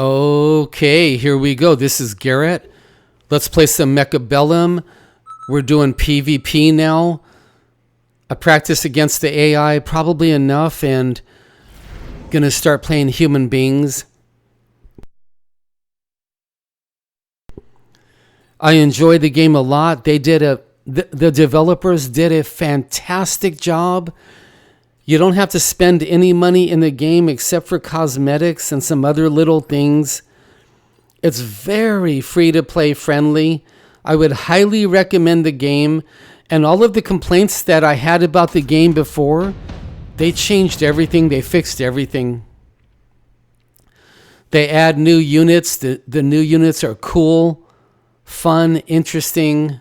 Okay, here we go. This is Garrett. Let's play some Mechabellum. We're doing PvP now. I practice against the AI probably enough and gonna start playing human beings. I enjoy the game a lot. The developers did a fantastic job. You don't have to spend any money in the game except for cosmetics and some other little things. It's very free to play friendly. I would highly recommend the game. And all of the complaints that I had about the game before, they changed everything. They fixed everything. They add new units. The new units are cool, fun, interesting.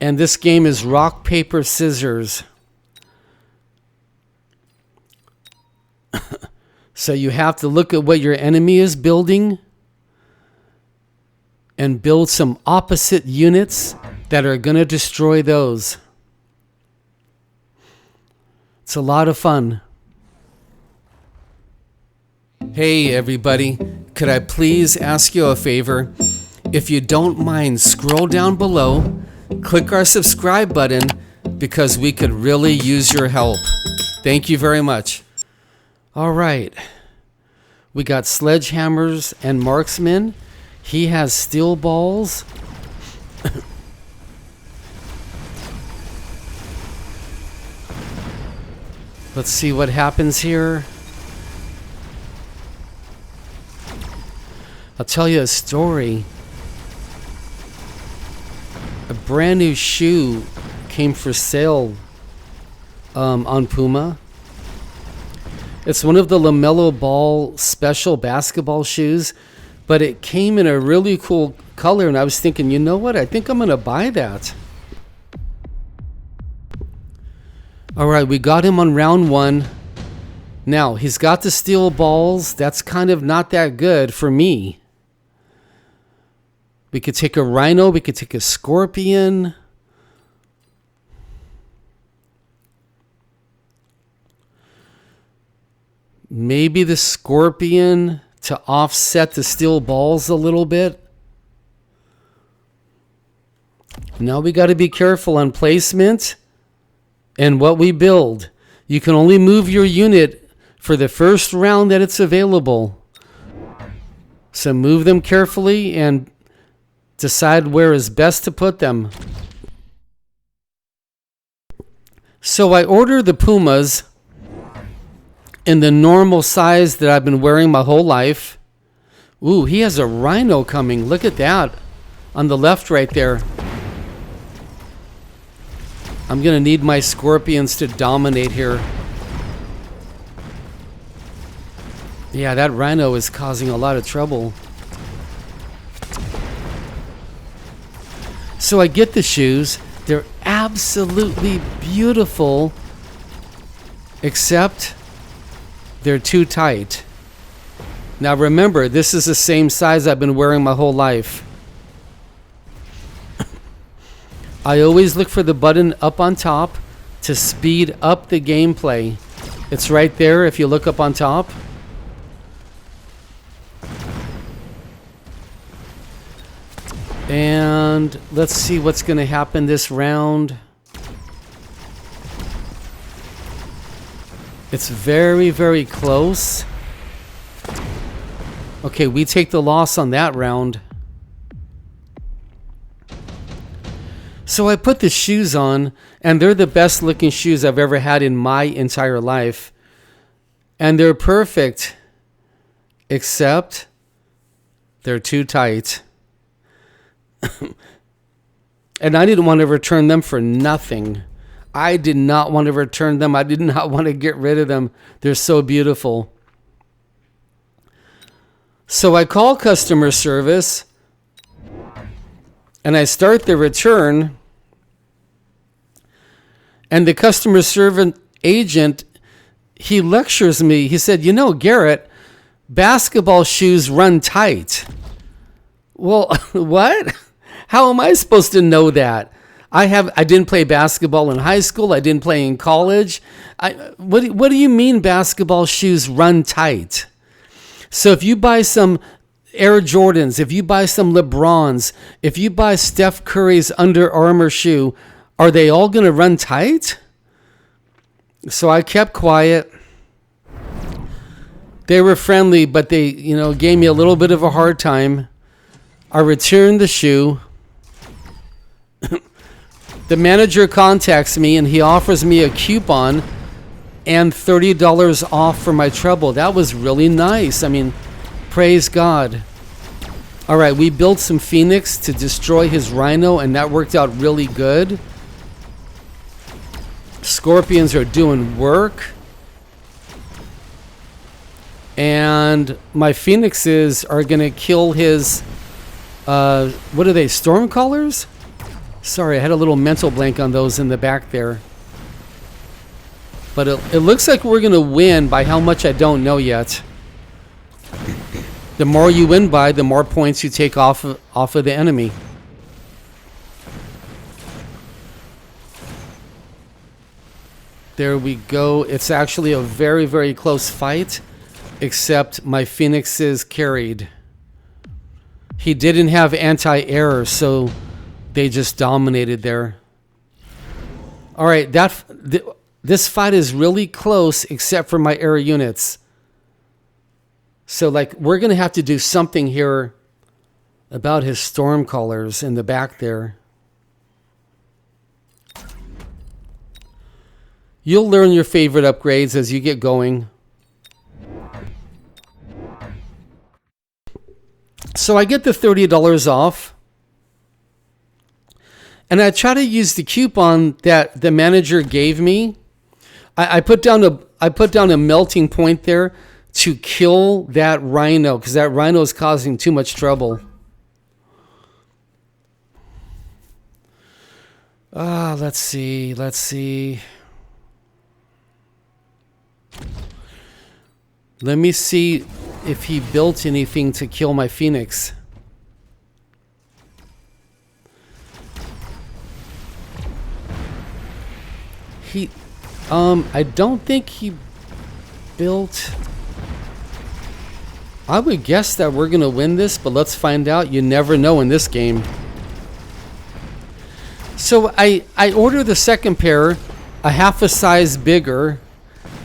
And this game is rock, paper, scissors. So you have to look at what your enemy is building and build some opposite units that are going to destroy those. It's a lot of fun. Hey everybody, could I please ask you a favor? If you don't mind, scroll down below, click our subscribe button because we could really use your help. Thank you very much. All right, we got sledgehammers and marksmen. He has steel balls. Let's see what happens here. I'll tell you a story. A brand new shoe came for sale on Puma. It's one of the LaMelo Ball special basketball shoes, but it came in a really cool color, and I was thinking, you know what? I think I'm going to buy that. All right, we got him on round one. Now, he's got the steel balls. That's kind of not that good for me. We could take a rhino. We could take a scorpion. Maybe the scorpion to offset the steel balls a little bit. Now we got to be careful on placement and what we build. You can only move your unit for the first round that it's available. So move them carefully and decide where is best to put them. So I ordered the Pumas in the normal size that I've been wearing my whole life. Ooh, he has a rhino coming. Look at that on the left right there. I'm going to need my scorpions to dominate here. Yeah, that rhino is causing a lot of trouble. So I get the shoes. They're absolutely beautiful, except they're too tight. Now remember, this is the same size I've been wearing my whole life. I always look for the button up on top to speed up the gameplay. It's right there if you look up on top. And let's see what's going to happen this round. It's very, very close. Okay, we take the loss on that round. So I put the shoes on, and they're the best looking shoes I've ever had in my entire life. And they're perfect, except they're too tight. And I didn't want to return them for nothing. I did not want to return them. I did not want to get rid of them. They're so beautiful. So I call customer service and I start the return. And the customer service agent, he lectures me. He said, you know, Garrett, basketball shoes run tight. Well, what? How am I supposed to know that? I didn't play basketball in high school. I didn't play in college. What do you mean basketball shoes run tight? So if you buy some Air Jordans, if you buy some LeBrons, if you buy Steph Curry's Under Armour shoe, are they all going to run tight? So I kept quiet. They were friendly, but they, gave me a little bit of a hard time. I returned the shoe. The manager contacts me and he offers me a coupon and $30 off for my trouble. That was really nice. I mean, praise God. All right, we built some Phoenix to destroy his Rhino, and that worked out really good. Scorpions are doing work. And my Phoenixes are going to kill his, what are they, Stormcallers? Sorry, I had a little mental blank on those in the back there. But it looks like we're going to win. By how much, I don't know yet. The more you win by, the more points you take off of the enemy. There we go. It's actually a very, very close fight, except my Phoenixes carried. He didn't have anti-air, so they just dominated there. All right, this fight is really close, except for my air units. So, we're going to have to do something here about his Stormcallers in the back there. You'll learn your favorite upgrades as you get going. So I get the $30 off. And I try to use the coupon that the manager gave me. I put down a melting point there to kill that Rhino, because that Rhino is causing too much trouble. Let's see. Let me see if he built anything to kill my Phoenix. I don't think he built... I would guess that we're going to win this, but let's find out. You never know in this game. So I order the second pair, a half a size bigger,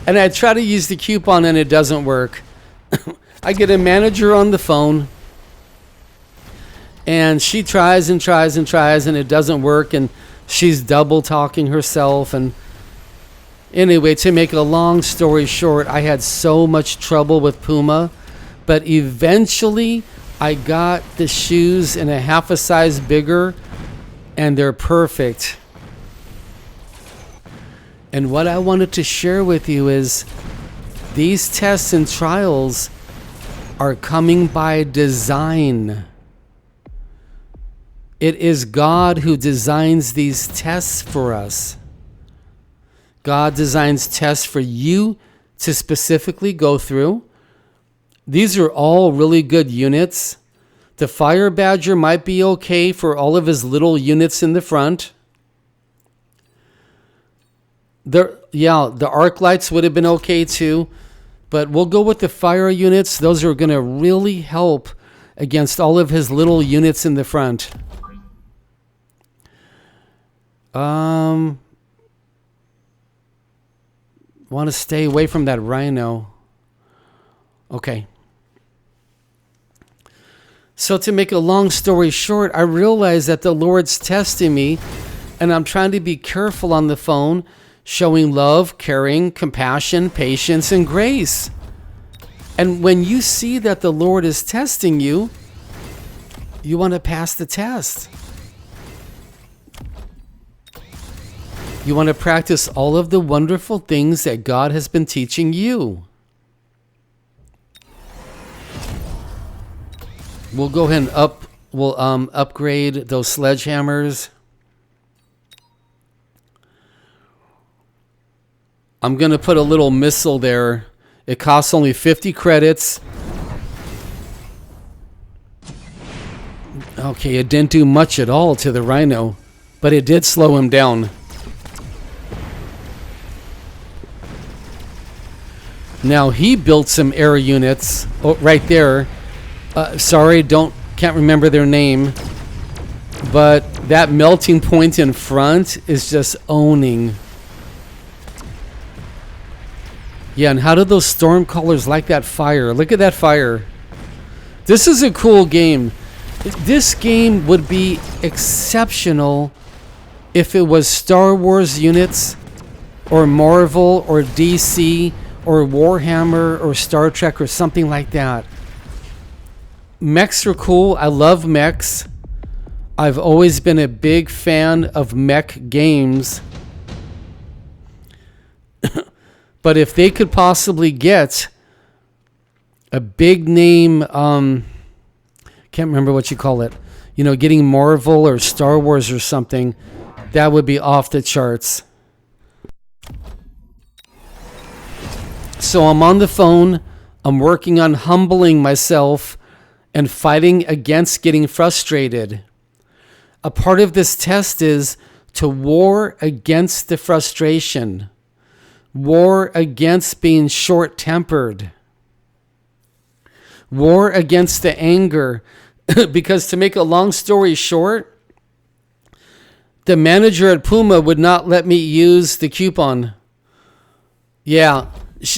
and I try to use the coupon and it doesn't work. I get a manager on the phone, and she tries and tries and tries, and it doesn't work, and she's double talking herself. And anyway, to make a long story short, I had so much trouble with Puma. But eventually, I got the shoes in a half a size bigger, and they're perfect. And what I wanted to share with you is these tests and trials are coming by design. It is God who designs these tests for us. God designs tests for you to specifically go through. These are all really good units. The Fire Badger might be okay for all of his little units in the front. The arc lights would have been okay too. But we'll go with the fire units. Those are going to really help against all of his little units in the front. Want to stay away from that Rhino. Okay. So to make a long story short, I realize that the Lord's testing me, and I'm trying to be careful on the phone, showing love, caring, compassion, patience, and grace. And when you see that the Lord is testing you, you want to pass the test. You want to practice all of the wonderful things that God has been teaching you. We'll go ahead and upgrade those sledgehammers. I'm going to put a little missile there. It costs only 50 credits. Okay, it didn't do much at all to the Rhino, but it did slow him down. Now he built some air units right there. Sorry, can't remember their name. But that melting point in front is just owning. Yeah, and how do those stormcallers like that fire? Look at that fire. This is a cool game. This game would be exceptional if it was Star Wars units or Marvel or DC or Warhammer or Star Trek or something like that. Mechs are cool. I love mechs. I've always been a big fan of mech games. But if they could possibly get a big name, can't remember what you call it, getting Marvel or Star Wars or something, that would be off the charts. So I'm on the phone. I'm working on humbling myself and fighting against getting frustrated. A part of this test is to war against the frustration. War against being short-tempered. War against the anger. Because to make a long story short, the manager at Puma would not let me use the coupon. Yeah,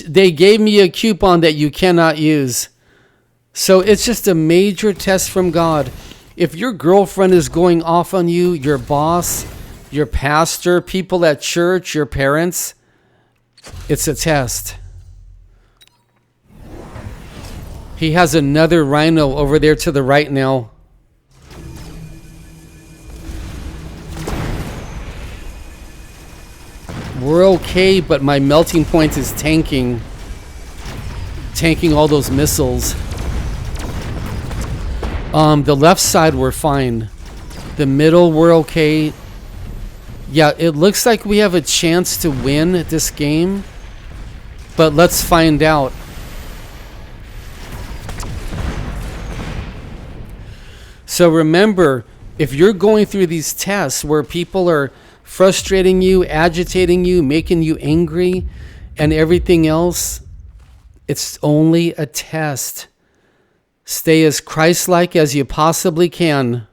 they gave me a coupon that you cannot use. So it's just a major test from God. If your girlfriend is going off on you, your boss, your pastor, people at church, your parents, it's a test. He has another rhino over there to the right now. We're okay, but my melting point is tanking all those missiles. The left side we're fine. The middle we're okay. Yeah, it looks like we have a chance to win this game, but let's find out. So remember, if you're going through these tests where people are frustrating you, agitating you, making you angry, and everything else, it's only a test. Stay as Christ-like as you possibly can.